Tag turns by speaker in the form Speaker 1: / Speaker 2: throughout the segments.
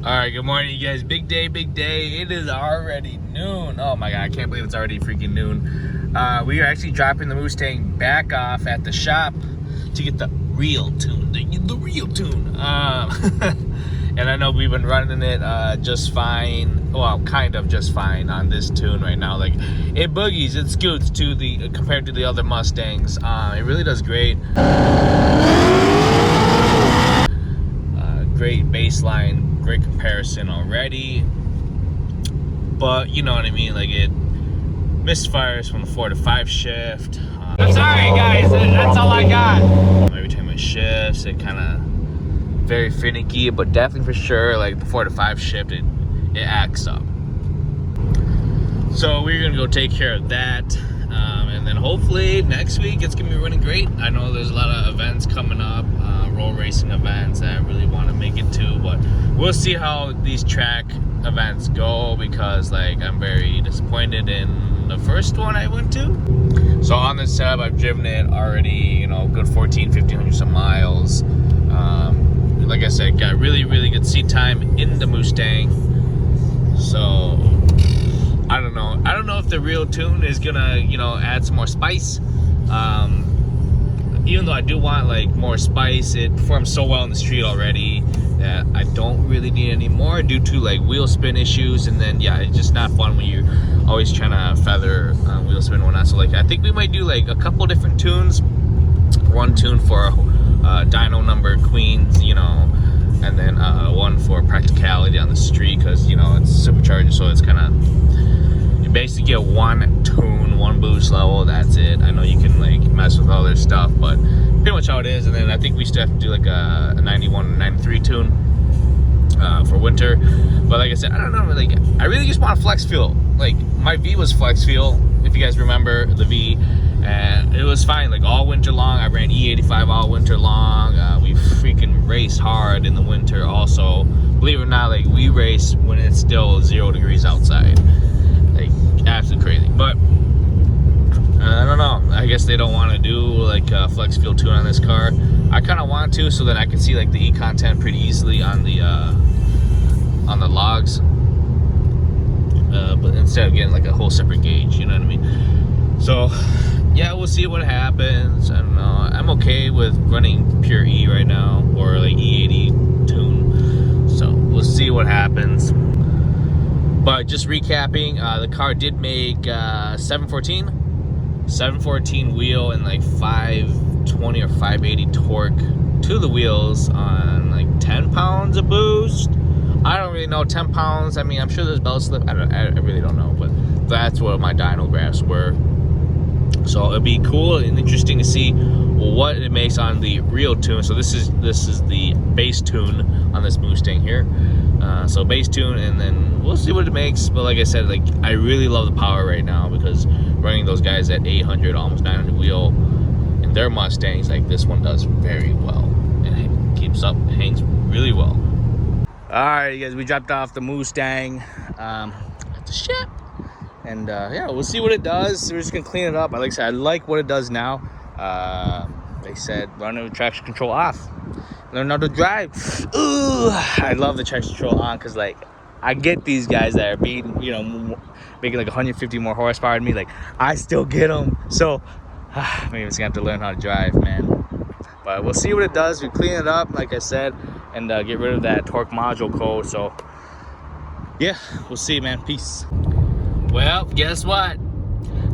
Speaker 1: Alright, good morning, you guys. Big day, big day. It is already noon. Oh my god, I can't believe it's already freaking noon. We are actually dropping the Mustang back off at the shop to get the real tune. The real tune. And I know we've been running it just fine. Well, kind of just fine on this tune right now. Like, it boogies, it scoots to the compared to the other Mustangs. It really does great. Great baseline, great comparison already, but you know what I mean, like it misfires from the 4 to 5 shift. I'm sorry guys, that's all I got. Every time it shifts, it kind of very finicky, but definitely for sure, like the 4 to 5 shift, it acts up. So we're gonna go take care of that, and then hopefully next week it's gonna be running great. I know there's a lot of events coming up, roll racing events that I really want to make it to, but we'll see how these track events go, because like I'm very disappointed in the first one I went to. So on this setup, I've driven it already, you know, good 1500 some miles. Like I said, got really good seat time in the Mustang. So I don't know if the real tune is gonna, you know, add some more spice. Even though I do want like more spice, it performs so well in the street already that I don't really need any more due to like wheel spin issues. And then yeah, it's just not fun when you're always trying to feather wheel spin and whatnot. So like I think we might do like a couple different tunes. One tune for dyno number Queens, you know, and then one for practicality on the street, because you know it's supercharged, so it's kind of, you basically get one tune, one boost level, that's it. I know you can like mess with other stuff, but pretty much how it is. And then I think we still have to do like a 91 93 tune for winter. But like I said, I don't know, like I really just want a flex fuel. Like my V was flex fuel, if you guys remember the V, and it was fine like all winter long. I ran E85 all winter long. We freaking raced hard in the winter also. Believe it or not, like we race when it's still 0 degrees outside. Like absolutely crazy. But I don't know, I guess they don't want to do like a flex fuel tune on this car. I kind of want to, so that I can see like the E content pretty easily on the logs, but instead of getting like a whole separate gauge, you know what I mean? So yeah, we'll see what happens. I don't know, I'm okay with running pure E right now, or like E80 tune, so we'll see what happens. But just recapping, the car did make 714 wheel and like 520 or 580 torque to the wheels on like 10 pounds of boost. I don't really know, 10 pounds. I mean, I'm sure there's belt slip. I really don't know, but that's what my dyno graphs were. So it'd be cool and interesting to see what it makes on the real tune. So this is the base tune on this Mustang here. So base tune, and then we'll see what it makes. But like I said, like I really love the power right now, because running those guys at 800, almost 900 wheel in their Mustangs, like this one does very well, and it keeps up, hangs really well. All right, you guys, we dropped off the Mustang at the shop, and yeah, we'll see what it does. We're just gonna clean it up. Like I said, I like what it does now. They said run the traction control off, learn how to drive. Ooh, I love the traction control on, because like I get these guys that are beating, you know, making like 150 more horsepower than me. Like I still get them. So maybe I'm just gonna have to learn how to drive, man. But we'll see what it does. We clean it up, like I said, and get rid of that torque module code. So yeah, we'll see, man. Peace. Well, guess what?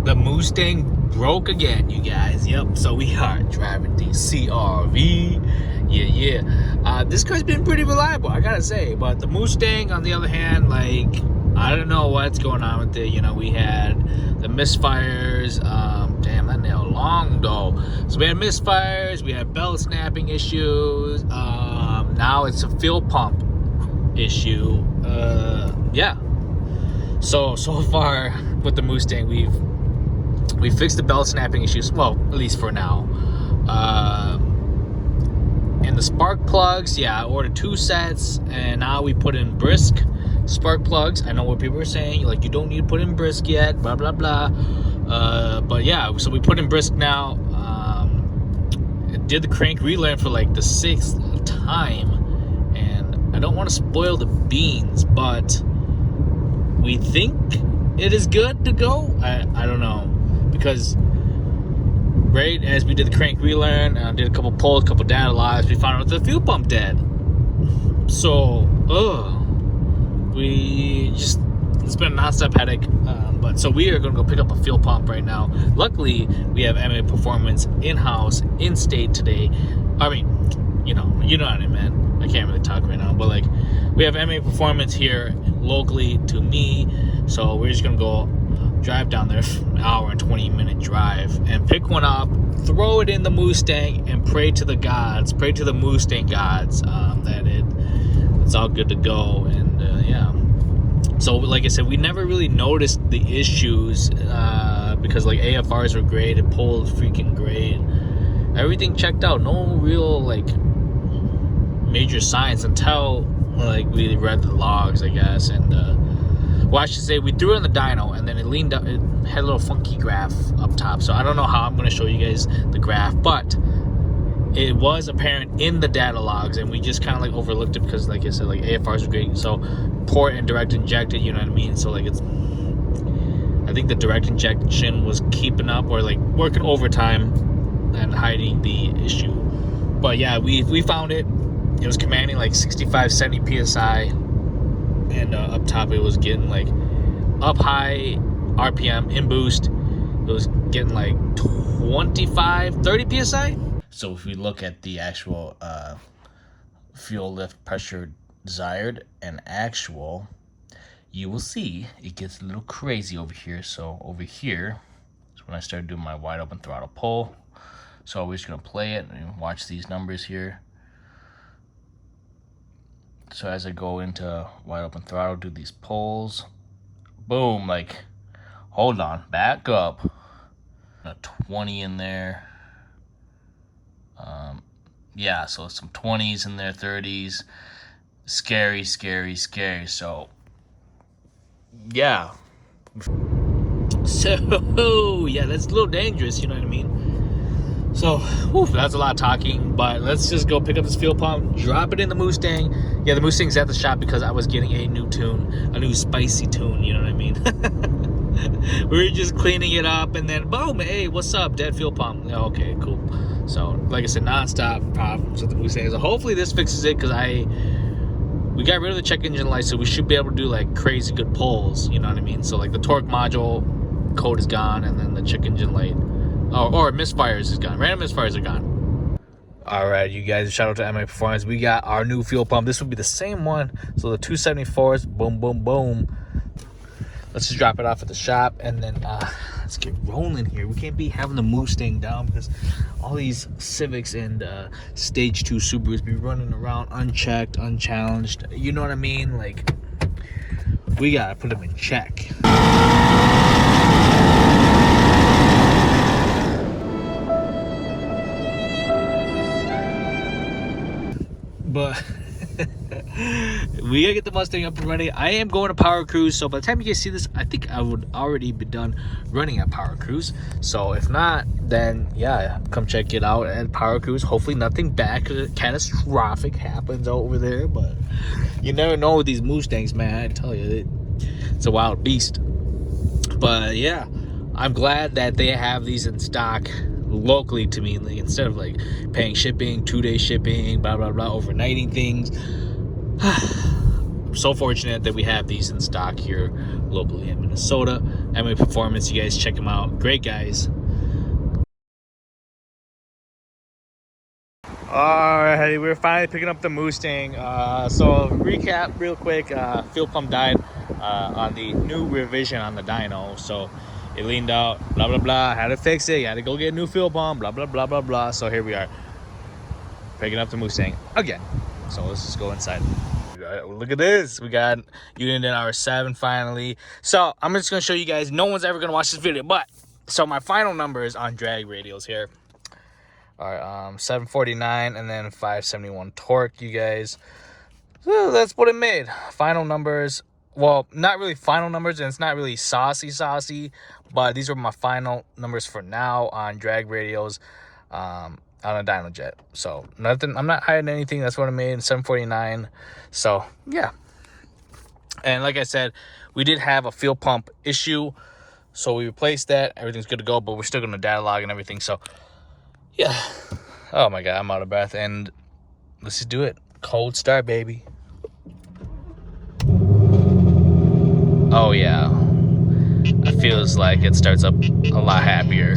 Speaker 1: The Mustang broke again, you guys. Yep, so we are driving the CRV. Yeah. This car's been pretty reliable, I gotta say. But the Mustang, on the other hand, like, I don't know what's going on with it. You know, we had the misfires. Damn, that nail long though. So we had misfires, we had belt snapping issues. Now it's a fuel pump issue. Yeah. So far with the Mustang, we fixed the belt snapping issues. Well, at least for now. And the spark plugs, yeah, I ordered 2 sets, and now we put in brisk spark plugs. I know what people are saying, like, you don't need to put in brisk yet, blah blah blah. But yeah, so we put in brisk now. Did the crank relearn for like the 6th time, and I don't want to spoil the beans, but we think it is good to go. I don't know, because right as we did the crank relearn, did a couple pulls, couple data logs, we found out the fuel pump dead. So, it's been a nonstop headache. But so we are going to go pick up a fuel pump right now. Luckily, we have MA Performance in-house, in-state today. I mean, you know what I mean, man. I can't really talk right now, but like, we have MA Performance here locally to me. So we're just going to go drive down there, an hour and 20-minute drive, and pick one up, throw it in the Mustang, and pray to the gods, pray to the Mustang gods that it's all good to go. And yeah. So like I said, we never really noticed the issues because like AFRs were great, it pulled freaking great, everything checked out, no real like major signs until like we read the logs, I guess. And well, I should say we threw it on the dyno, and then it leaned up, it had a little funky graph up top. So I don't know how I'm going to show you guys the graph, but it was apparent in the data logs, and we just kind of like overlooked it because, like I said, like AFRs are great. So port and direct injected, you know what I mean? So like I think the direct injection was keeping up or like working overtime and hiding the issue. But yeah, we found it. It was commanding like 65, 70 psi, and up top it was getting like up high RPM in boost. It was getting like 25, 30 psi. So if we look at the actual fuel lift pressure desired and actual, you will see it gets a little crazy over here. So over here is when I started doing my wide open throttle pull. So we're just gonna play it and watch these numbers here. So as I go into wide open throttle, do these pulls, boom, like, hold on, back up, a 20 in there. Yeah, so some 20s in there, 30s. Scary, scary, scary. So yeah, yeah, that's a little dangerous, you know what I mean? So that's a lot of talking, but let's just go pick up this fuel pump, drop it in the Mustang. Yeah, the Mustang's at the shop because I was getting a new tune, a new spicy tune, you know what I mean? We were just cleaning it up, and then boom, hey, what's up, dead fuel pump. Okay, cool. So like I said, non-stop problems with the Mustang. So hopefully this fixes it, because we got rid of the check engine light, so we should be able to do like crazy good pulls, you know what I mean? So like the torque module code is gone, and then the check engine light or misfires is gone. Random misfires are gone. All right, you guys, shout out to MA Performance. We got our new fuel pump. This will be the same one. So the 274s, boom, boom, boom. Let's just drop it off at the shop, and then let's get rolling here. We can't be having the Mustang down, because all these Civics and Stage 2 Subarus be running around unchecked, unchallenged. You know what I mean? Like, we gotta put them in check. But we gotta get the Mustang up and running. I am going to Power Cruise, so by the time you guys see this, I think I would already be done running at Power Cruise. So if not, then yeah, come check it out at Power Cruise. Hopefully nothing bad, catastrophic happens over there, but you never know with these Mustangs, man. I tell you, it's a wild beast. But yeah, I'm glad that they have these in stock locally to me, like, instead of like paying shipping, 2-day shipping, blah blah blah, overnighting things. I'm so fortunate that we have these in stock here locally in Minnesota. MA Performance, you guys check them out, great guys. Alright, we're finally picking up the Mustang. So recap real quick, fuel pump died on the new revision on the dyno. So it leaned out, blah blah blah, had to fix it, you had to go get a new fuel pump, blah blah blah blah blah. So here we are, picking up the Mustang again. So let's just go inside. Look at this, we got unit in our 7 finally. So I'm just gonna show you guys, no one's ever gonna watch this video, but so my final numbers on drag radials here are 749 and then 571 torque, you guys. So that's what it made. Final numbers, well, not really final numbers, and it's not really saucy, but these are my final numbers for now on drag radios. on a dyno jet. So nothing, I'm not hiding anything. That's what I made in 749. So yeah. And like I said, we did have a fuel pump issue, so we replaced that. Everything's good to go, but we're still going to data log and everything. So yeah. Oh my God, I'm out of breath. And let's just do it. Cold start, baby. Oh yeah. It feels like it starts up a lot happier.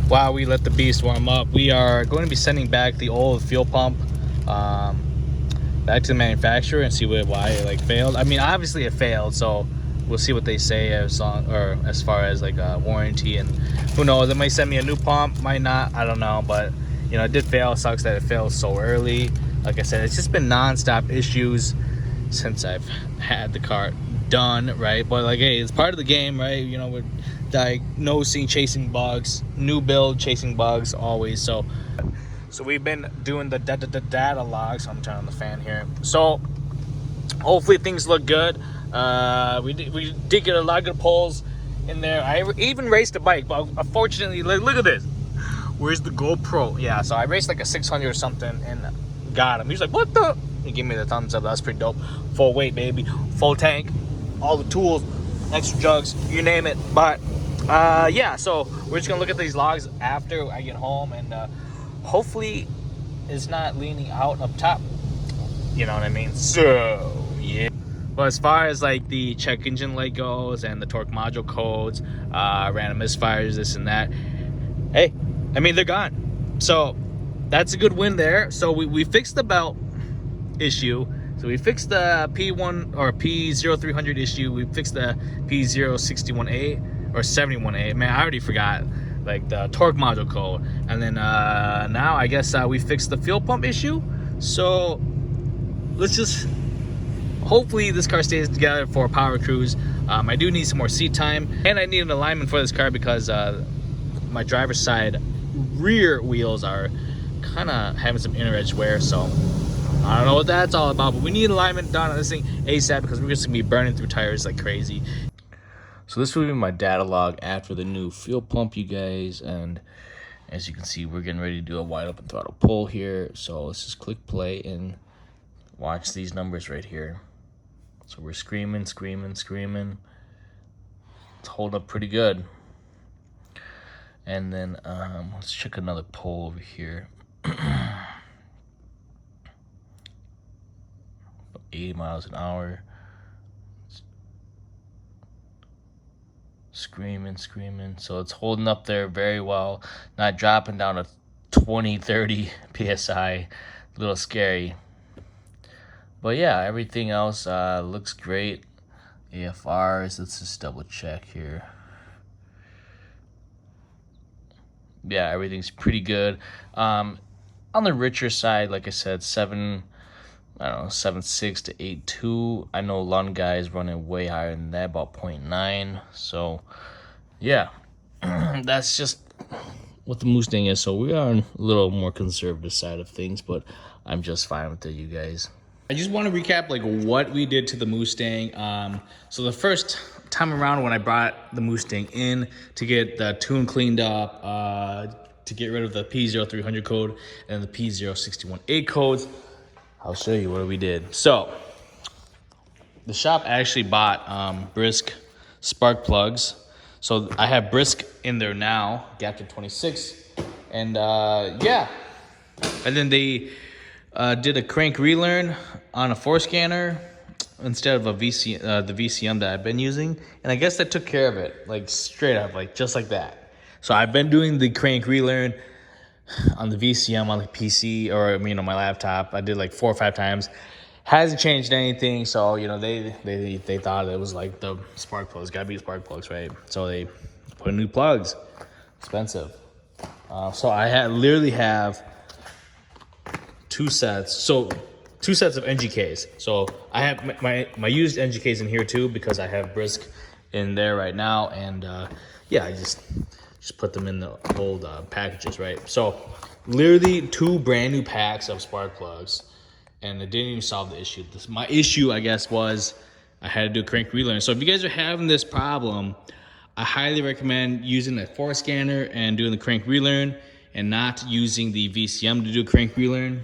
Speaker 1: While we let the beast warm up, we are going to be sending back the old fuel pump back to the manufacturer and see why it like failed. I mean, obviously it failed, so we'll see what they say as far as like warranty, and who knows, they might send me a new pump, might not, I don't know. But you know, it did fail. It sucks that it failed so early. Like I said, it's just been non-stop issues since I've had the car done, right? But like, hey, it's part of the game, right? You know, we're diagnosing, chasing bugs, new build, chasing bugs always. So we've been doing the data logs. So I'm turning on the fan here. So hopefully things look good. We did get a lot of good pulls in there. I even raced a bike, but unfortunately, look at this. Where's the GoPro? Yeah, so I raced like a 600 or something and got him. He's like, what the? He gave me the thumbs up. That's pretty dope. Full weight, baby. Full tank. All the tools, extra jugs, you name it. But yeah, so we're just gonna look at these logs after I get home, and hopefully it's not leaning out up top. You know what I mean? So yeah. But as far as like the check engine light goes and the torque module codes, random misfires, this and that, hey, I mean, they're gone. So that's a good win there. So we fixed the belt issue. So we fixed the P1 or P0300 issue. We fixed the P0618 or 71A. Man, I already forgot like the torque module code. And then now I guess we fixed the fuel pump issue. So let's just hopefully this car stays together for a power cruise. I do need some more seat time, and I need an alignment for this car because my driver's side rear wheels are kind of having some inner edge wear. So I don't know what that's all about, but we need alignment done on this thing ASAP because we're just gonna be burning through tires like crazy. So this will be my data log after the new fuel pump, you guys. And as you can see, we're getting ready to do a wide open throttle pull here. So let's just click play and watch these numbers right here. So we're screaming. It's holding up pretty good. And then let's check another pull over here. 80 miles an hour. Screaming. So it's holding up there very well. Not dropping down to 20, 30 PSI. A little scary. But yeah, everything else looks great. AFRs, let's just double check here. Yeah, everything's pretty good. On the richer side, like I said, 7.6 to 8.2. I know Lund guys running way higher than that, about 0.9. So yeah, that's just what the Mustang is. So we are on a little more conservative side of things, but I'm just fine with it, you guys. I just want to recap like what we did to the Mustang. So the first time around when I brought the Mustang in to get the tune cleaned up, to get rid of the P0300 code and the P0618 codes, I'll show you what we did. So the shop actually bought Brisk spark plugs. So I have Brisk in there now, Gapted 26, and yeah. And then they did a crank relearn on a 4-scanner instead of a the VCM that I've been using, and I guess that took care of it, like straight up, like just like that. So I've been doing the crank relearn on the VCM on the PC, or I mean on my laptop. I did like 4 or 5 times. Hasn't changed anything. So you know they thought it was like the spark plugs. Gotta be spark plugs, right? So they put in new plugs. Expensive. So I literally have 2 sets. So 2 sets of NGKs. So I have my used NGKs in here too because I have Brisk in there right now, and yeah, I just put them in the old packages, right? So literally 2 brand new packs of spark plugs, and it didn't even solve the issue. My issue, I guess, was I had to do a crank relearn. So if you guys are having this problem, I highly recommend using a 4-scanner and doing the crank relearn. and not using the VCM to do crank relearn.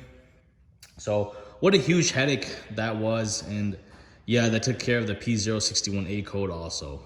Speaker 1: So what a huge headache that was. And yeah, that took care of the P061A code also.